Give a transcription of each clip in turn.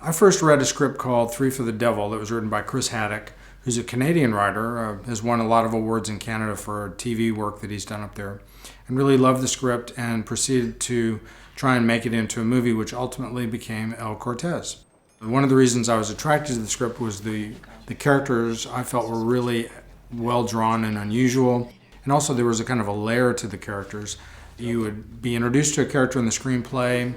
I first read a script called Three for the Devil that was written by Chris Haddock, who's a Canadian writer, has won a lot of awards in Canada for TV work that he's done up there, and really loved the script and proceeded to try and make it into a movie, which ultimately became El Cortez. One of the reasons I was attracted to the script was the characters I felt were really well drawn and unusual, and also there was a kind of a layer to the characters. You would be introduced to a character in the screenplay,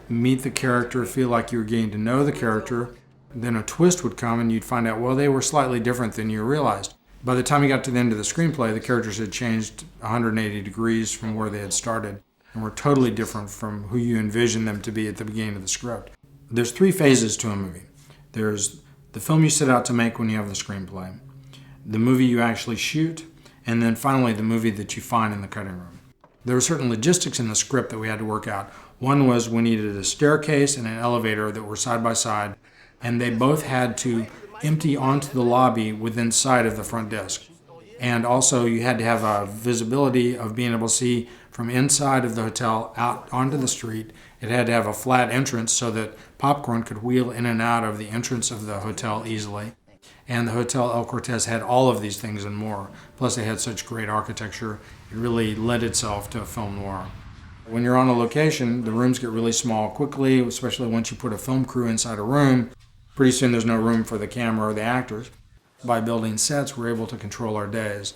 meet the character, feel like you were getting to know the character, then a twist would come and you'd find out, well, they were slightly different than you realized. By the time you got to the end of the screenplay, the characters had changed 180 degrees from where they had started and were totally different from who you envisioned them to be at the beginning of the script. There's 3 phases to a movie. There's the film you set out to make when you have the screenplay, the movie you actually shoot, and then finally the movie that you find in the cutting room. There were certain logistics in the script that we had to work out. One was we needed a staircase and an elevator that were side by side, and they both had to empty onto the lobby within sight of the front desk. And also you had to have a visibility of being able to see from inside of the hotel out onto the street. It had to have a flat entrance so that popcorn could wheel in and out of the entrance of the hotel easily. And the Hotel El Cortez had all of these things and more. Plus they had such great architecture, it really led itself to a film noir. When you're on a location, the rooms get really small quickly, especially once you put a film crew inside a room. Pretty soon there's no room for the camera or the actors. By building sets, we're able to control our days.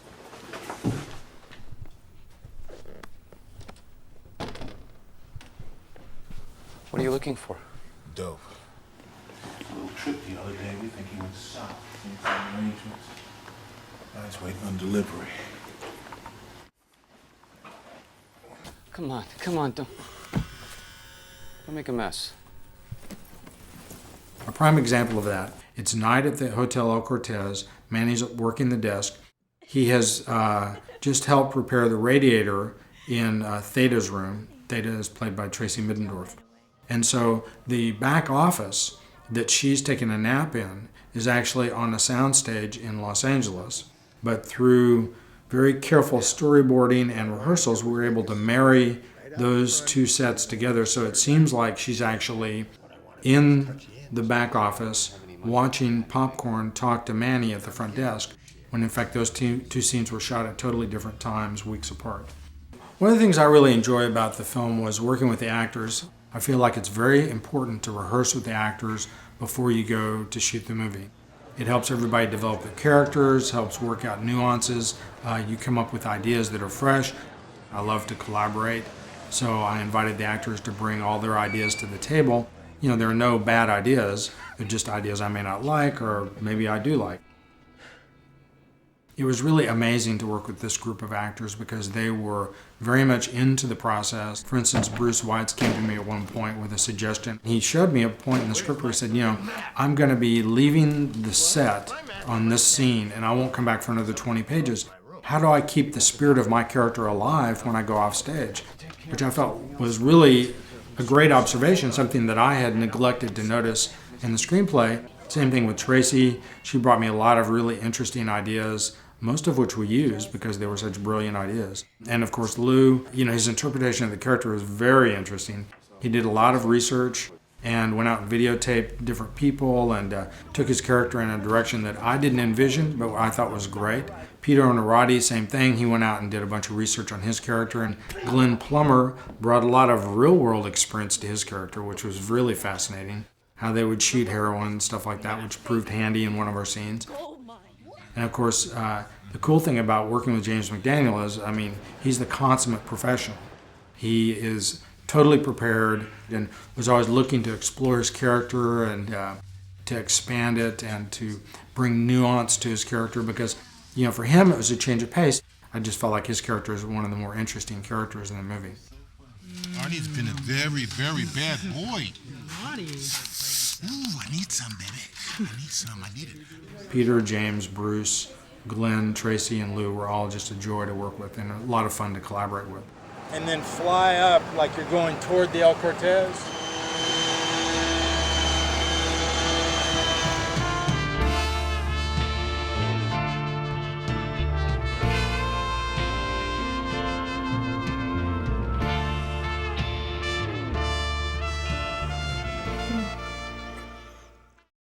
What are you looking for? Dope. A little trip the other day, we think he went south. Some arrangements. Now he's waiting on delivery. Come on, don't make a mess. A prime example of that, it's night at the Hotel El Cortez. Manny's working the desk. He has just helped repair the radiator in Theta's room. Theta is played by Tracy Middendorf. And so the back office that she's taken a nap in is actually on a soundstage in Los Angeles. But through very careful storyboarding and rehearsals, we were able to marry those 2 sets together. So it seems like she's actually in the back office watching Popcorn talk to Manny at the front desk, when in fact those two scenes were shot at totally different times, weeks apart. One of the things I really enjoy about the film was working with the actors. I feel like it's very important to rehearse with the actors before you go to shoot the movie. It helps everybody develop their characters, helps work out nuances. You come up with ideas that are fresh. I love to collaborate, so I invited the actors to bring all their ideas to the table. You know, there are no bad ideas, they're just ideas I may not like or maybe I do like. It was really amazing to work with this group of actors because they were very much into the process. For instance, Bruce Weitz came to me at one point with a suggestion. He showed me a point in the script where he said, I'm going to be leaving the set on this scene and I won't come back for another 20 pages. How do I keep the spirit of my character alive when I go off stage? Which I felt was really a great observation, something that I had neglected to notice in the screenplay. Same thing with Tracy. She brought me a lot of really interesting ideas, most of which we used because they were such brilliant ideas. And of course, Lou, his interpretation of the character was very interesting. He did a lot of research and went out and videotaped different people and took his character in a direction that I didn't envision, but I thought was great. Peter Onorati, same thing. He went out and did a bunch of research on his character, and Glenn Plummer brought a lot of real-world experience to his character, which was really fascinating. How they would shoot heroin and stuff like that, which proved handy in one of our scenes. And of course, the cool thing about working with James McDaniel is, he's the consummate professional. He is totally prepared and was always looking to explore his character and to expand it and to bring nuance to his character because, for him it was a change of pace. I just felt like his character is one of the more interesting characters in the movie. Arnie's been a very, very bad boy. Ooh, I need some, baby. I need it. Peter, James, Bruce, Glenn, Tracy, and Lou were all just a joy to work with and a lot of fun to collaborate with. And then fly up like you're going toward the El Cortez.